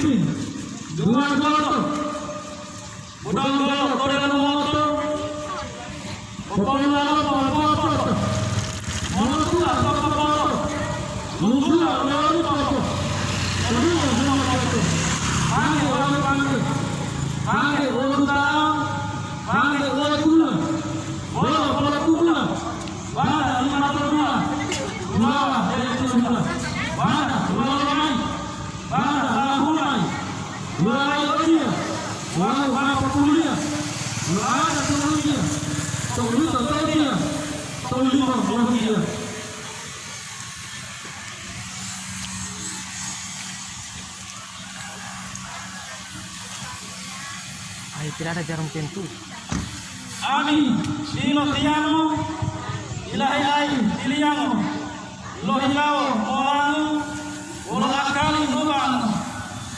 Filipin, dua goto, budong goto, kodelan moto, pokoknya lalu moto, moto apa moto, moto lalu moto, kedua semua moto, panggil orang panggil, panggil orang tahu, panggil orang gula, bola gula, pada 52, dua dari itu semua, pada dua lain. Para hulai, hulai dia, hulai apa kuliah, hulai ada dia, tolong dia, tolong dia. Ay, tidak ada jarum pintu. Amin, dino tiano, ilahi ay, diliano, lohilao, molangu. Ulo akali nubang,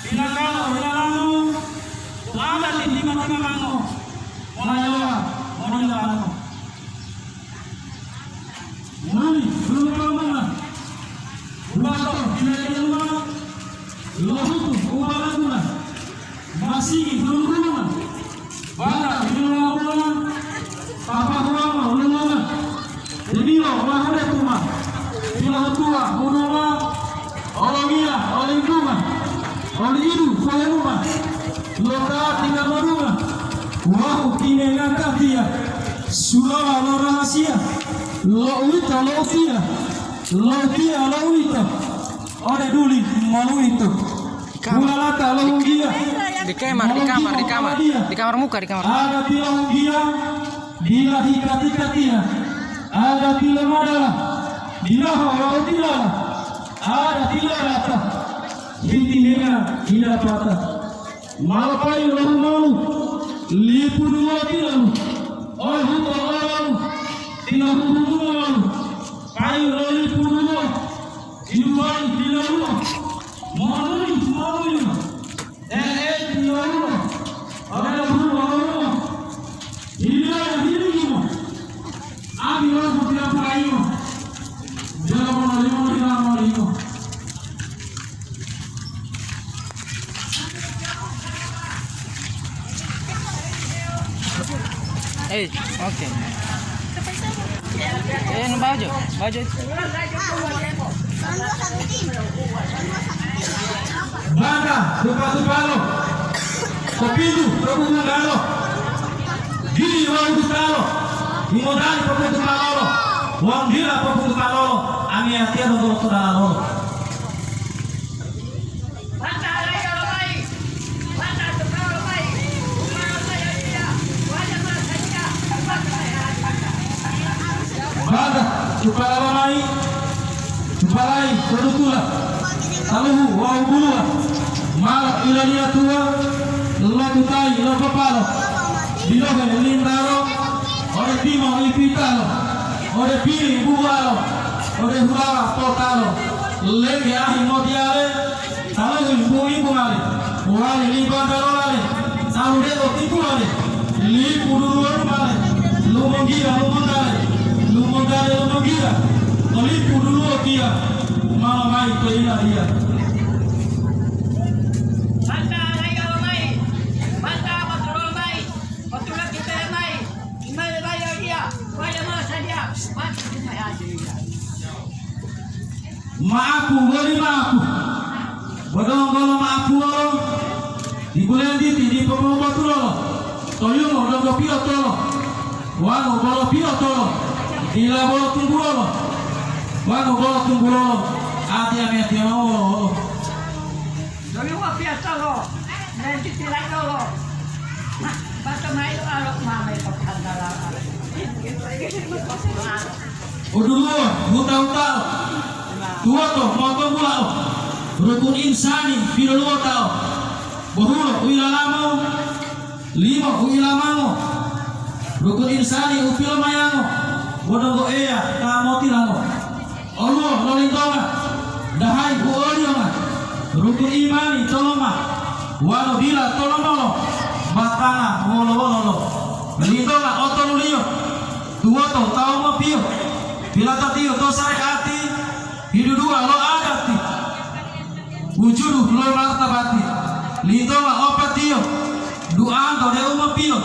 pinakalo hinalano, ada di timang-timang mango, monayawa, monilano. Muli, belum mana? Ubato, pinakalo rumah, lohutu, ubalaguna, masih belum rumah, bata, belum rumah, papa rumah, belum rumah, debilo, mahade rumah, bila tua, rumah. Oleh rumah, oleh ibu, oleh rumah, lora tinggal rumah, wah kini ngangkat dia, surah lo rahasia, lo uita, lo tia, oleh duli malu itu, bulalata lo dia, di kamar muka, di kamar. Ada bilang dia, bila hikati dia, ada bilang adalah, bila orang tidak. Ada tidak rata, intinya tidak rata. Malapai lalu malu, lipu dua tidak. Oh hukum lalu, tidak hukum lalu. Kayu lalu lipu dua, hidupan tidak dua. Malu. Tidak dua. Ada dua. Hidup semua. Abi lalu tidak pakai. Jangan lima. Oke. Baju. Banda, Tupalo. Kopidu, Prokumu Galo. Gini orang Tupalo. Dimodali Prokumu Tupalo. Wang dira Prokumu Tupalo. Ami hati untuk saudara. Bada, cupalai, kedutula, taluhu, wau bulua, malak ilania tua, lalu tai, lalu palo, bilohe lindaro, ore timo ipitalo, ore pili bualo, ore hurawa totalo, legi ahi modiale, taluhu ibu male, wali libandaro male, taluhu tipu male, lipu dulu male, lumongira. Lumogira, tolipu dulu dia, mama mai kelina dia. Banta lagi kalau mai, banta betul mai, betul kita mai, mai bayar dia, bayar masa dia, banta saya aja. Maaku, bodong maaku, di bulan di pembawa tolo, toyuno dogo pio tolo, wano bolo pio tolo. Ila bolo tunggulo, wano bolo tunggulo, hati mau. Jadi apa biasa lo, nanti tidak lo, basta mai lo alok mama itu kandala. Udulu, huta, tua toh, motor pulau, rukun insani, biru tau, bohuro, uilalamo, lima uilamamo, rukun insani, upil mayamo. Bodoh ea, kamoti lango. Allah lolindonga, dahai buolionga. Rukun imani tolonga, walo bila tolongolo, batanga wolo. Lindonga otolulio, tuoto tau mapio, bila tatio to sare ati, hidu dua lo adati, wujudu lo martabati, lido la opatio duando de umapio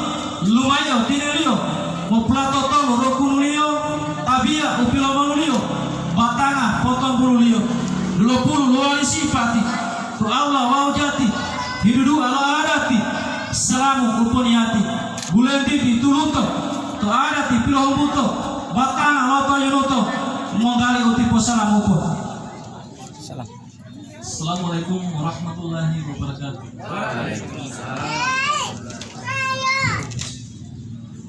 lumayo tinerio mo plato tolo rokunulio tabia upilo manulio batanga potong bululio dulo pulu luali sifati tu Allah wau jati hidudu ala adati selamu uponiati bulendi dituluto tu adati pilo buto batanga loto yunuto mongali utipo salamu upo. Salam. Assalamualaikum warahmatullahi wabarakatuh.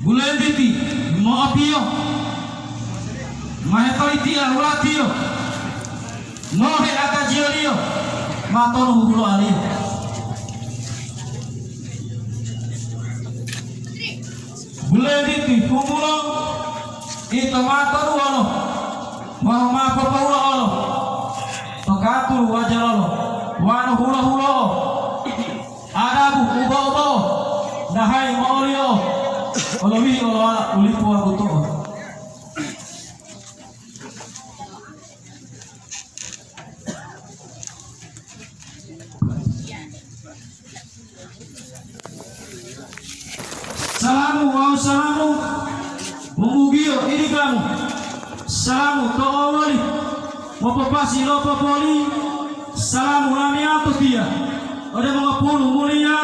Bulenditi moapio mahetolitia ulatio nohe akajilio matonu hulo alio bulenditi kumulo ito matoru alo mau mapopa ulo alo Pagatur wajalolo wanu hula hula adabu uba uba dahai maolio olowi oloala ulipu abuto. Salamu wa salamu mumugio ini kamu salamu to awali Mopopasi lopo poli salamu lami ato dia ode mga pulu mulia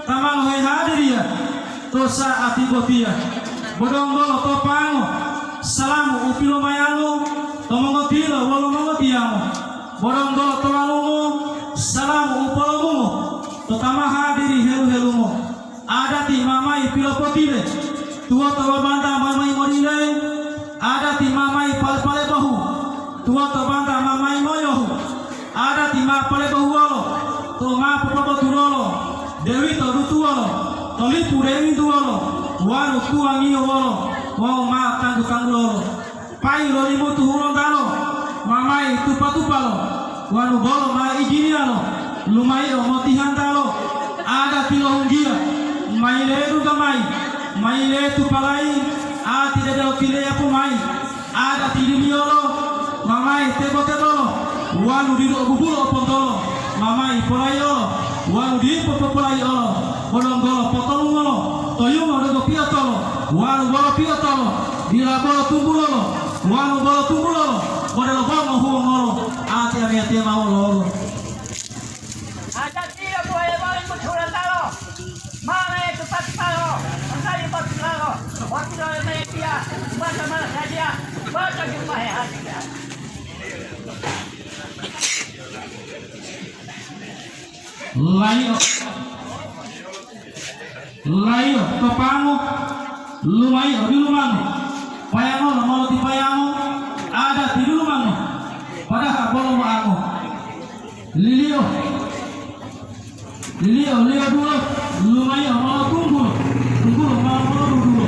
tamang hai hadiria tosa atibo dia bodong dolo topango salamu upilo mayango tomongo tilo wolo mongo tiamo bodong dolo towalumo salamu upolomo totama hadiri helu helumo adati mamai pilo potile tua tawa banda mamai morile adati mamai pale pale bahu tua to banta mamai moyo ada ti ma pale bahuolo to ma popo turolo dewi to dutuolo to lipu dewi duolo wanu tuangi wolo wau ma tandu kangulo pai lo limu tu hulo dalo mamai tupa tupalo wanu bolo ma ijinialo lumai o motihan dalo ada tilo hungia mai le du gamai mai le tupalai a ti de tile apu mai ada tilimiolo mamai tebo tebolo wanu dido bubulo pontolo mamai polayo wanu di popolayo bolonggolo potolungolo toyumo do piotolo wanu bolo piotolo dila bolo tumbulolo wanu bolo tumbulolo bodelo bongo huongolo ati ati maolo Ada dia boleh balik berjualan talo. Mana itu pas talo? Sekali pas talo. Waktu dah naik dia, baca mana saja, baca jumlah hati dia. Layo topango lumayo di lumango payango lamolo di payango ada di lumango pada bolo maango lilio dulu lumayo mau tunggu mau dulu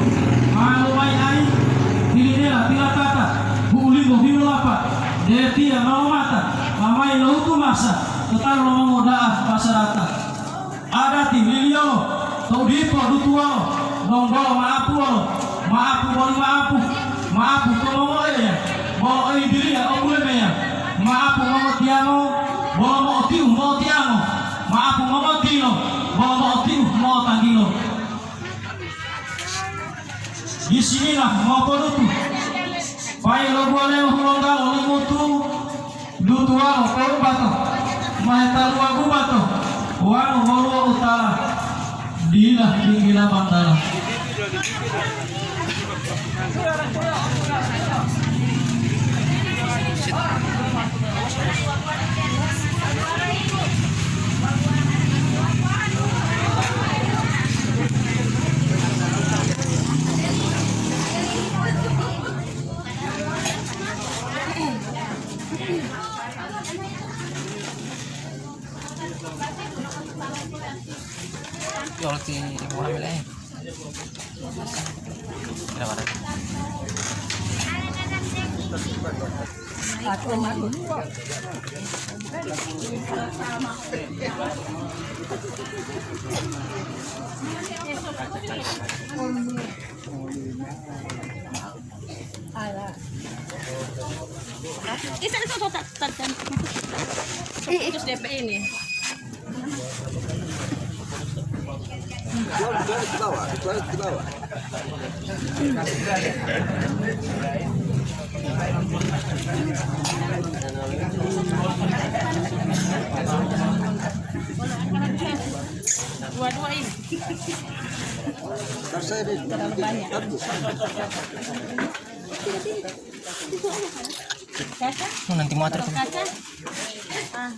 mau mai ai dilidela tila tata buulingo hiulapa detia mau mata mamai lo tu masa total lo mau daa masyarakat ada di lilio tau dipo dutualo nonggolo maapu boli maapu komo ya bolo ai diri ya obule meya maapu momo tiano bolo mo tiu mo tiano maapu momo tino bolo mo tiu mo tangilo di sinilah mau podutu pai lo boleh hulonggalo limutu dutualo koru bato mahetalu aku bato wanu holo utara dilah dinggila bandara Yo ti ibu hamil eh. Berapa ada? Isa-isa so terus DP ini. Dua-dua ini. Terlalu banyak. Kaca? Nanti muatir tuh. Kaca? Ah.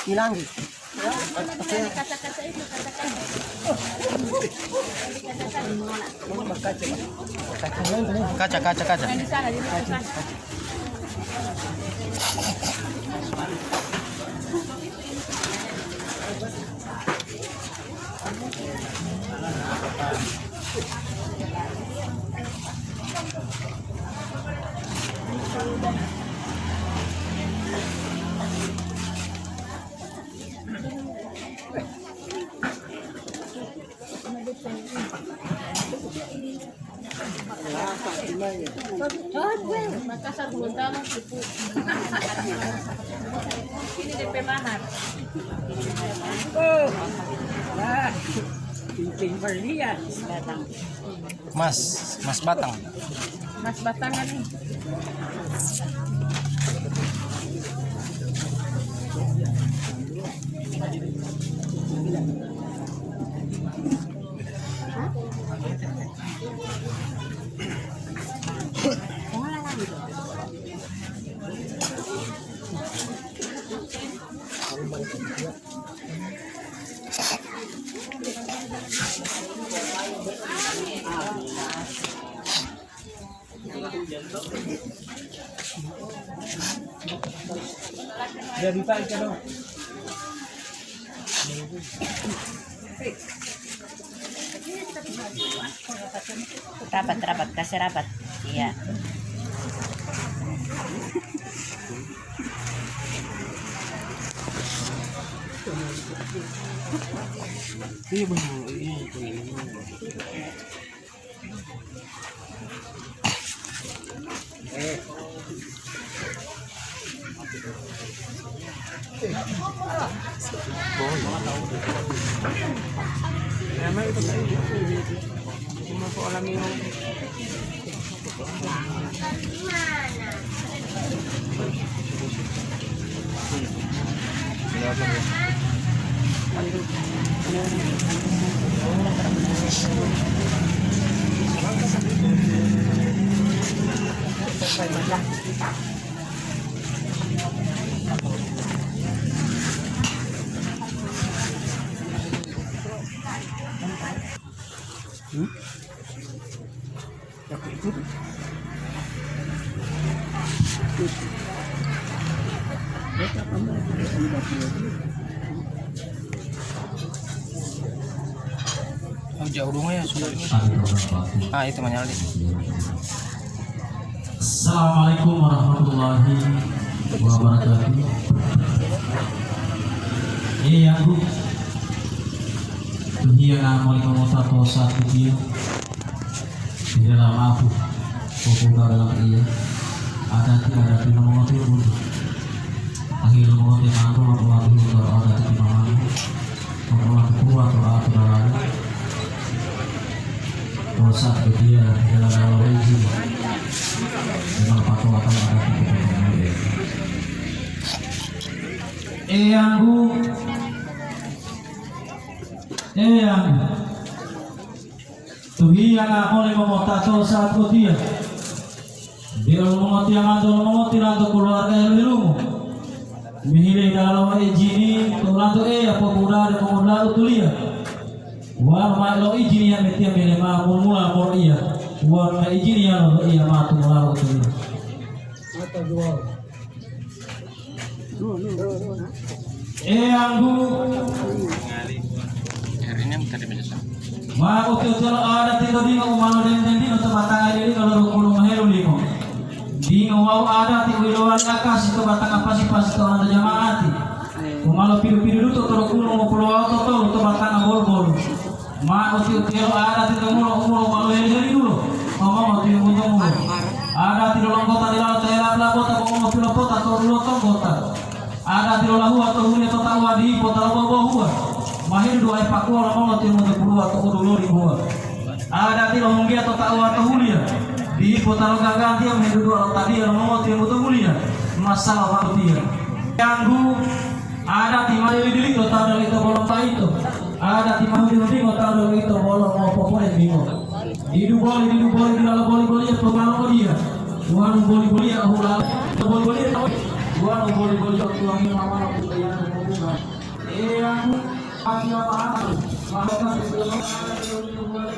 Hilang. Kaca-kaca itu, kaca-kaca. Kaca. Yang di sana, di sana. Makassar Gorontalo Sipu. Ini DP Mahar. Cincin berlian datang. Mas Batang. Mas Batangan nih. Dari Pak dong. Rapat, kasih rapat. Iya. Oh, jauh dong ya sudah ini. Itu menyala. Assalamualaikum warahmatullahi wabarakatuh. Yang bu, tuhiana mau satu dia di dalam aku, populer dalam iya. Ada di nomor tujuh. Akhir nomor yang aku ada di nomor nomor kedua atau dalam dosa dia dalam rezim dengan fatwa atau ada yang tuhi yang aku mau tato saat dia dia mengerti yang ada keluarga yang di rumah mihile dalam ejini tulanto apa muda dan pemuda utulia wa ma lo ijini yang metia melema mula mor iya wa ma ijini yang lo iya ma tu mula utulia anggu Hari ini tadi bisa. ma utulia ada tiga dino umano dan dino tempat ini kalau rumah mahelu limo dino wau ada ti wiloan akas itu batang apa sih pas itu ada jamaati umalo piru-piru itu terus kuno mau pulau auto itu batang bol-bol ma utulia ada ti umuro malo heli dulu ngomong utulia umuro ada ti dalam kota di laut daerah kota ngomong pulau kota atau dulu kota Ada tirolahu atau huni atau tawa di kota Labubu. Mahir dua epaku orang mau nanti mau terpuluh atau dulu di gua. Ada tirohonggi atau tawa atau huni di kota Labubu dia mahir dua tadi orang mau nanti mau terpuluh masalah waktu dia. Ganggu ada timah yang diri kota ada itu bolong itu. Ada timah yang diri kota ada itu bolong mau pokoknya bingung. Hidup boleh di dalam boleh ya pengaruh dia. Tuhan boleh ya ulah boleh Tuhan boleh Tuhan yang mama aku sayang hubungan. Aku pagi apa maka sebelum itu Tuhan